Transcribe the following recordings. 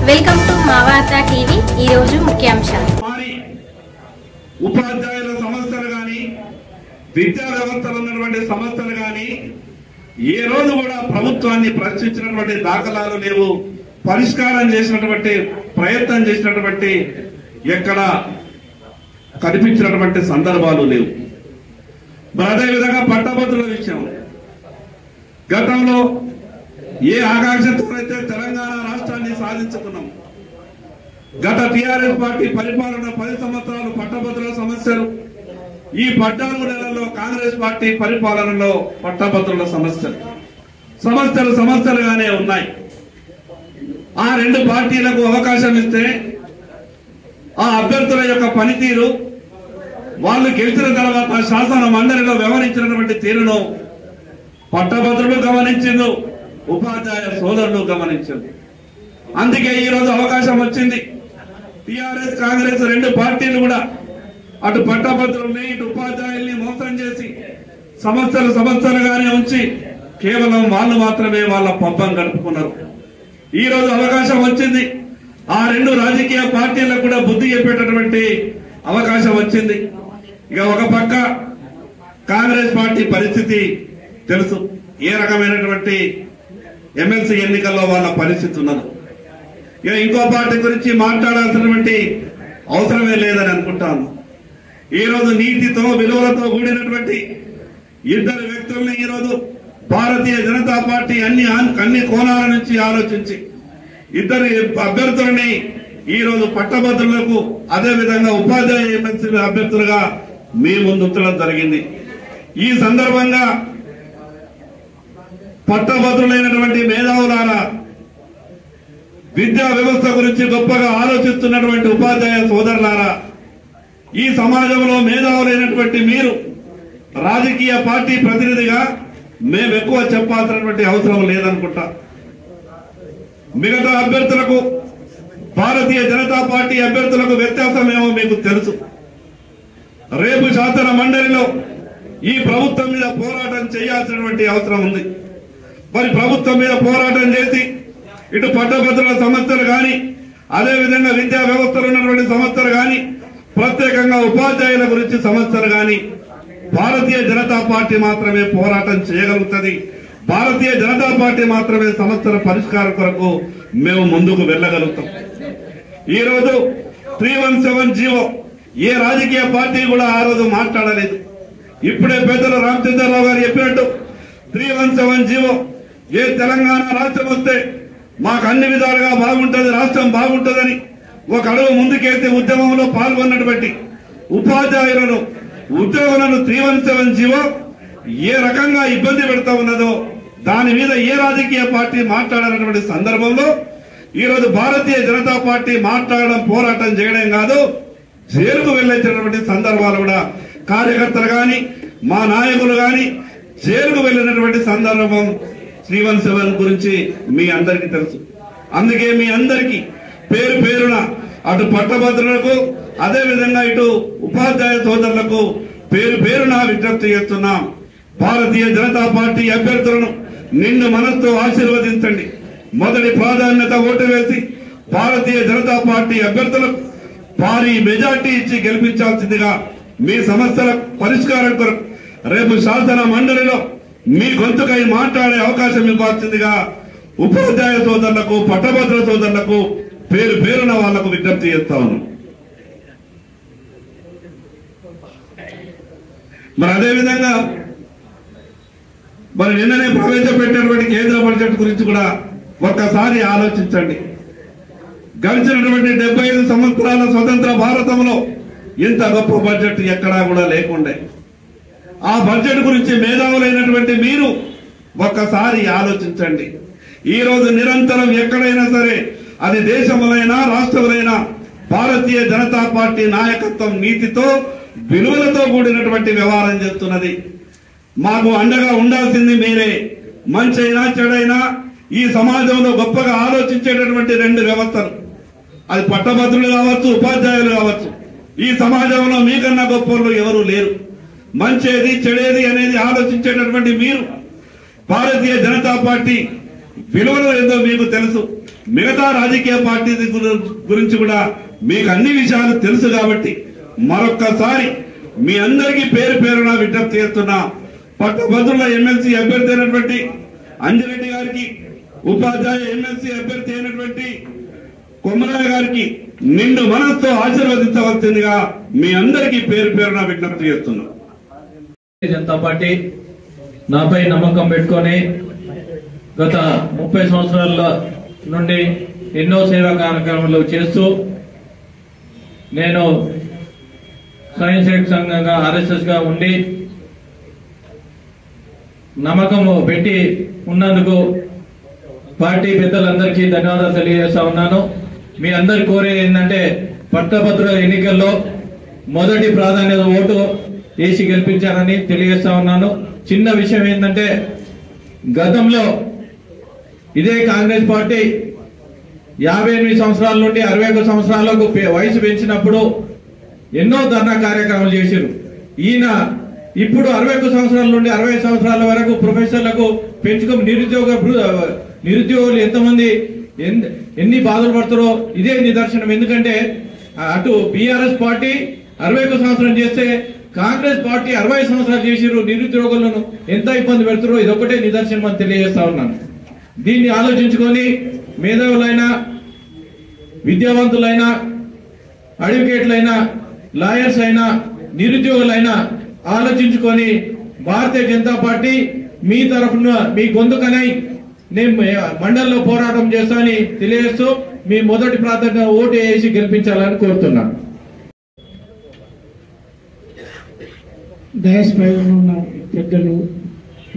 Welcome to మా వార్తా TV. ఈ రోజు ముఖ్యాంశాలు. ఉపాధ్యాయుల సమస్యలు గాని విద్యా వ్యవస్థలో ఉన్నటువంటి సమస్యలు గాని ఏ రోజు కూడా ప్రభుత్వాన్ని ప్రశ్నించినటువంటి దాఖలాలు లేవు. పరిష్కారం చేసినటువంటి ప్రయత్నం చేసినటువంటి ఎక్కడ కనిపించినటువంటి సందర్భాలు లేవు. అదేవిధంగా పట్టభద్రుల విషయం గతంలో ఏ ఆకాంక్షతో అయితే తెలంగాణ రాష్ట్రాన్ని సాధించుకున్నాం, గత టిఆర్ఎస్ పార్టీ పరిపాలన 10 సంవత్సరాలు పట్టభద్రుల సమస్యలు, ఈ 14 నెలల్లో కాంగ్రెస్ పార్టీ పరిపాలనలో పట్టభద్రుల సమస్యలుగానే ఉన్నాయి. ఆ రెండు పార్టీలకు అవకాశం ఇస్తే ఆ అభ్యర్థుల యొక్క పనితీరు, వాళ్ళు గెలిచిన తర్వాత శాసన మండలిలో వ్యవహరించినటువంటి తీరును పట్టభద్రులు గమనించిండు, ఉపాధ్యాయ సోదరులు గమనించారు. అందుకే ఈ రోజు అవకాశం వచ్చింది. టిఆర్ఎస్ కాంగ్రెస్ రెండు పార్టీలు కూడా అటు పట్టభద్రుల్ని ఇటు ఉపాధ్యాయుల్ని మోసం చేసి సమస్యలుగానే ఉంచి కేవలం వాళ్ళు మాత్రమే వాళ్ళ పబ్బం గడుపుకున్నారు. ఈ రోజు అవకాశం వచ్చింది. ఆ రెండు రాజకీయ పార్టీలకు కూడా బుద్ధి చెప్పేటటువంటి అవకాశం వచ్చింది. ఇక ఒక పక్క కాంగ్రెస్ పార్టీ పరిస్థితి తెలుసు, ఏ రకమైనటువంటి ఎమ్మెల్సీ ఎన్నికల్లో వాళ్ళ పరిస్థితి ఉన్నది. ఇక ఇంకో పార్టీ గురించి మాట్లాడాల్సినటువంటి అవసరమే లేదని అనుకుంటాను. ఈ రోజు నీతితో విలువలతో కూడినటువంటి ఇద్దరు వ్యక్తుల్ని ఈ రోజు భారతీయ జనతా పార్టీ అన్ని కోణాల నుంచి ఆలోచించి ఇద్దరు అభ్యర్థులని ఈ రోజు పట్టభద్రులకు అదే విధంగా ఉపాధ్యాయ ఎమ్మెల్సీ అభ్యర్థులుగా మీ ముందు ఉంచడం జరిగింది. ఈ సందర్భంగా పట్టభద్రులైనటువంటి మేధావులారా, విద్యా వ్యవస్థ గురించి గొప్పగా ఆలోచిస్తున్నటువంటి ఉపాధ్యాయ సోదరులారా, ఈ సమాజంలో మేధావులైనటువంటి మీరు రాజకీయ పార్టీ ప్రతినిధిగా మేము ఎక్కువ చెప్పాల్సినటువంటి అవసరం లేదనుకుంటా. మిగతా అభ్యర్థులకు, భారతీయ జనతా పార్టీ అభ్యర్థులకు వ్యత్యాసమేమో మీకు తెలుసు. రేపు శాసన మండలిలో ఈ ప్రభుత్వం మీద పోరాటం చేయాల్సినటువంటి అవసరం ఉంది. మరి ప్రభుత్వం మీద పోరాటం చేసి ఇటు పట్టభద్రుల సమస్యలు గాని, అదేవిధంగా విద్యా వ్యవస్థలో ఉన్నటువంటి సమస్యలు గాని, ప్రత్యేకంగా ఉపాధ్యాయుల గురించి సమస్యలు గాని భారతీయ జనతా పార్టీ మాత్రమే పోరాటం చేయగలుగుతుంది. భారతీయ జనతా పార్టీ మాత్రమే సమస్యల పరిష్కారం కొరకు మేము ముందుకు వెళ్ళగలుగుతాం. ఈ రోజు 317 జీవో ఏ రాజకీయ పార్టీ కూడా ఆ రోజు మాట్లాడలేదు. ఇప్పుడే పెద్దలు రామచంద్రరావు గారు చెప్పినట్టు 317 జీవో ఏ తెలంగాణ రాష్ట్రం వస్తే మాకు అన్ని విధాలుగా బాగుంటుంది, రాష్ట్రం బాగుంటుందని ఒక అడుగు ముందుకేసి ఉద్యమంలో పాల్గొన్నటువంటి ఉపాధ్యాయులను, ఉద్యోగులను 317 జీవో ఏ రకంగా ఇబ్బంది పెడతా ఉన్నదో దాని మీద ఏ రాజకీయ పార్టీ మాట్లాడాలన్నటువంటి సందర్భంలో ఈ రోజు భారతీయ జనతా పార్టీ మాట్లాడడం, పోరాటం చేయడం కాదు, జైలుకు వెళ్ళేటటువంటి సందర్భాలు కూడా కార్యకర్తలు గాని మా నాయకులు గాని జైలుకు వెళ్ళినటువంటి సందర్భం 317 గురించి మీ అందరికీ తెలుసు. అందుకే మీ అందరికీ పేరు పేరున అటు పట్టభద్రులకు అదే విధంగా ఇటు ఉపాధ్యాయ సోదరులకు పేరు పేరున విజ్ఞప్తి చేస్తున్నాం. భారతీయ జనతా పార్టీ అభ్యర్థులను నిండు మనస్సుతో ఆశీర్వదించండి. మొదటి ప్రాధాన్యత ఓటు వేసి భారతీయ జనతా పార్టీ అభ్యర్థులకు భారీ మెజార్టీ ఇచ్చి గెలిపించాల్సిందిగా, మీ సమస్యల పరిష్కారం కొరకు రేపు శాసన మండలిలో మీ గొంతుకై మాట్లాడే అవకాశం ఇవ్వాల్సిందిగా ఉపాధ్యాయ సోదరులకు, పట్టభద్రుల సోదరులకు పేరు పేరున వాళ్లకు విజ్ఞప్తి చేస్తా ఉన్నాం. మరి అదేవిధంగా మరి నిన్ననే ప్రవేశపెట్టినటువంటి కేంద్ర బడ్జెట్ గురించి కూడా ఒక్కసారి ఆలోచించండి. గడిచినటువంటి 75 సంవత్సరాల స్వతంత్ర భారతంలో ఇంత గొప్ప బడ్జెట్ ఎక్కడా కూడా లేకుండే. ఆ బడ్జెట్ గురించి మేధావులైనటువంటి మీరు ఒక్కసారి ఆలోచించండి. ఈ రోజు నిరంతరం ఎక్కడైనా సరే, అది దేశములైనా రాష్ట్రములైనా, భారతీయ జనతా పార్టీ నాయకత్వం నీతితో విలువలతో కూడినటువంటి వ్యవహారం చేస్తున్నది. మాకు అండగా ఉండాల్సింది మీరే. మంచైనా చెడైనా ఈ సమాజంలో గొప్పగా ఆలోచించేటటువంటి రెండు వ్యవస్థలు, అది పట్టభద్రులు కావచ్చు, ఉపాధ్యాయులు కావచ్చు, ఈ సమాజంలో మీకన్నా గొప్పలు ఎవరు లేరు. మంచేది చెడేది అనేది ఆలోచించేటటువంటి మీరు, భారతీయ జనతా పార్టీ విలువలు ఏందో మీకు తెలుసు. మిగతా రాజకీయ పార్టీ గురించి కూడా మీకు అన్ని విషయాలు తెలుసు కాబట్టి మరొక్కసారి మీ అందరికీ పేరు పేరున విజ్ఞప్తి చేస్తున్నా. పట్టభద్రుల ఎమ్మెల్సీ అభ్యర్థి అయినటువంటి అంజిరెడ్డి గారికి, ఉపాధ్యాయ ఎమ్మెల్సీ అభ్యర్థి అయినటువంటి కొమరయ్య గారికి నిండు మనస్తో ఆశీర్వదించవలసిందిగా మీ అందరికీ పేరు పేరున విజ్ఞప్తి చేస్తున్నాం. జనతా పార్టీ నాపై నమ్మకం పెట్టుకొని గత 30 సంవత్సరాల నుండి ఎన్నో సేవా కార్యక్రమాలు చేస్తూ నేను స్వయం సేవక సంఘంగా RSS గా ఉండి నమ్మకము పెట్టి ఉన్నందుకు పార్టీ పెద్దలందరికీ ధన్యవాదాలు తెలియజేస్తా ఉన్నాను. మీ అందరి కోరేది ఏంటంటే పట్టభద్రుల ఎన్నికల్లో మొదటి ప్రాధాన్యత ఓటు వేసి గెలిపించారని తెలియజేస్తా ఉన్నాను. చిన్న విషయం ఏంటంటే గతంలో ఇదే కాంగ్రెస్ పార్టీ 58 సంవత్సరాల నుండి 61 సంవత్సరాలకు వయసు పెంచినప్పుడు ఎన్నో ధర్నా కార్యక్రమాలు చేశారు. ఈయన ఇప్పుడు 61 సంవత్సరాల నుండి 60 సంవత్సరాల వరకు ప్రొఫెసర్లకు పెంచుకొని నిరుద్యోగులు ఎంతమంది ఎన్ని బాధలు పడతారో ఇదే నిదర్శనం. ఎందుకంటే అటు బీఆర్ఎస్ పార్టీ 61 సంవత్సరం చేస్తే కాంగ్రెస్ పార్టీ 60 సంవత్సరాలు చేసిరు. నిరుద్యోగులను ఎంత ఇబ్బంది పెడతారో ఇదొక్కటే నిదర్శనం అని తెలియజేస్తా ఉన్నాను. దీన్ని ఆలోచించుకొని మేధావులైనా, విద్యావంతులైనా, అడ్వకేట్లైనా, లాయర్స్ అయినా, నిరుద్యోగులైనా ఆలోచించుకొని భారతీయ జనతా పార్టీ మీ తరఫున మీ గొంతుకనై నేను మండలిలో పోరాటం చేస్తానని తెలియజేస్తూ మీ మొదటి ప్రాధాన్యత ఓటు వేసి గెలిపించాలని కోరుతున్నాను. డయాస్ పై ఉన్న పెద్దలు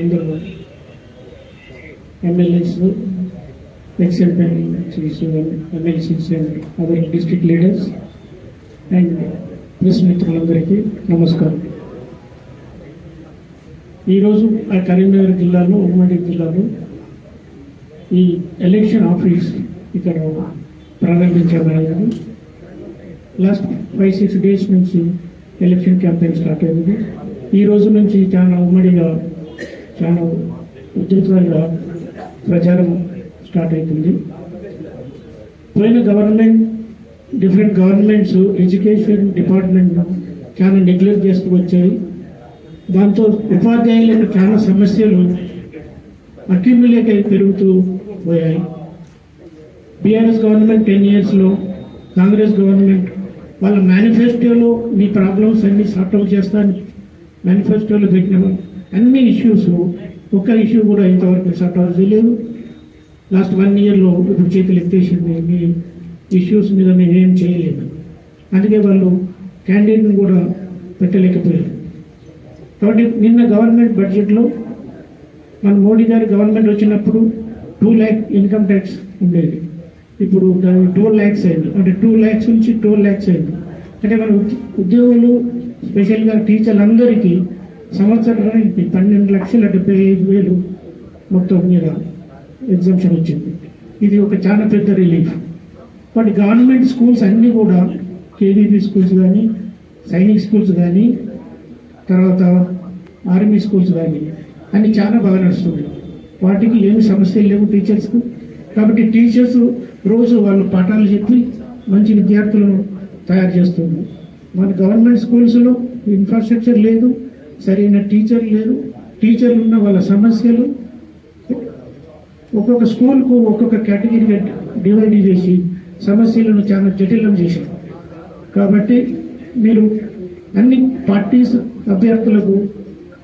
అందరూ, MLAs, X-MPs, MLCs and other district leaders and press మిత్రులందరికీ నమస్కారం. ఈరోజు కరీంనగర్ జిల్లాలో, ఉమ్మడి జిల్లాలో ఈ ఎలక్షన్ ఆఫీస్ ఇక్కడ ప్రారంభించబడింది. లాస్ట్ 5-6 డేస్ నుంచి ఎలక్షన్ క్యాంపెయిన్ స్టార్ట్ అయింది. ఈ రోజు నుంచి చాలా ఉమ్మడిగా, చాలా ఉధృతంగా ప్రచారం స్టార్ట్ అవుతుంది. పోయిన government, different governments education department చాలా నెగ్లెక్ట్ చేస్తూ వచ్చాయి. దాంతో ఉపాధ్యాయులకు చాలా సమస్యలు అక్యుములేట్ అయి పెరుగుతూ పోయాయి. బీఆర్ఎస్ గవర్నమెంట్ 10 yearsలో, కాంగ్రెస్ గవర్నమెంట్ వాళ్ళ మేనిఫెస్టోలో మీ ప్రాబ్లమ్స్ అన్ని సార్ట్అవుట్ చేస్తాను మేనిఫెస్టోలో పెట్టిన అన్ని ఇష్యూస్, ఒక్క ఇష్యూ కూడా ఇంతవరకు సార్ట్అవుట్ చేయలేదు. లాస్ట్ 1 yearలో ఇప్పుడు చేతులు ఎత్తేసింది. మీ ఇష్యూస్ మీద మేమేం చేయలేదు. అందుకే వాళ్ళు క్యాండిడేట్ని కూడా పెట్టలేకపోయారు. కాబట్టి నిన్న గవర్నమెంట్ బడ్జెట్లో మన మోడీ గారి గవర్నమెంట్ వచ్చినప్పుడు 2 lakh ఇన్కమ్ ట్యాక్స్ ఉండేది. ఇప్పుడు 12 lakhs అయింది. అంటే 2 lakhs నుంచి 12 lakhs అయింది. అంటే మన ఉద్యోగులు, స్పెషల్గా టీచర్లందరికీ సంవత్సరానికి 12,75,000 మొత్తం మీద ఎగ్జామ్షన్ వచ్చింది. ఇది ఒక చాలా పెద్ద రిలీఫ్. బట్ గవర్నమెంట్ స్కూల్స్ అన్నీ కూడా, కేవీపీ స్కూల్స్ కానీ, సైనిక్ స్కూల్స్ కానీ, తర్వాత ఆర్మీ స్కూల్స్ కానీ అన్ని చాలా బాగా నడుస్తుంది. వాటికి ఏమి సమస్యలు లేవు టీచర్స్కు. కాబట్టి టీచర్స్ రోజు వాళ్ళు పాఠాలు చెప్పి మంచి విద్యార్థులను తయారు చేస్తుంది. మన గవర్నమెంట్ స్కూల్స్లో ఇన్ఫ్రాస్ట్రక్చర్ లేదు, సరైన టీచర్ లేదు. టీచర్లు ఉన్న వాళ్ళ సమస్యలు ఒక్కొక్క స్కూల్కు ఒక్కొక్క కేటగిరీగా డివైడ్ చేసి సమస్యలను చాలా జటిలం చేశారు. కాబట్టి మీరు అన్ని పార్టీస్ అభ్యర్థులకు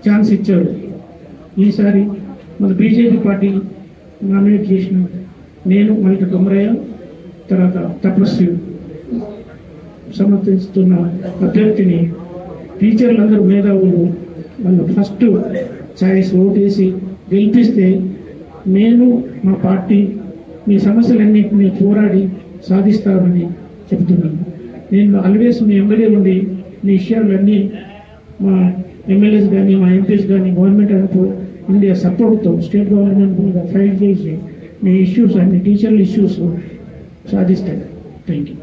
ఛాన్స్ ఇచ్చారు. ఈసారి మన బీజేపీ పార్టీ నామినేట్ చేసిన నేను, మల్లిక కొమరయ్య, తర్వాత తపస్వి సమర్థిస్తున్న అభ్యర్థిని టీచర్లందరూ మేధావులు వాళ్ళు ఫస్ట్ ఛాయిస్ ఓటేసి గెలిపిస్తే నేను, మా పార్టీ మీ సమస్యలన్నింటినీ పోరాడి సాధిస్తామని చెబుతున్నాను. నేను ఆల్వేస్ మీ ఎమ్మెల్యే ఉండి మీ విషయాలన్నీ మా ఎమ్మెల్యేస్ కానీ, మా ఎంపీస్ కానీ గవర్నమెంట్ ఆఫ్ ఇండియా సపోర్ట్తో స్టేట్ గవర్నమెంట్ ఫైట్ చేసి మీ ఇష్యూస్ అన్ని టీచర్ల ఇష్యూస్ సాధిస్తాను. Thank you.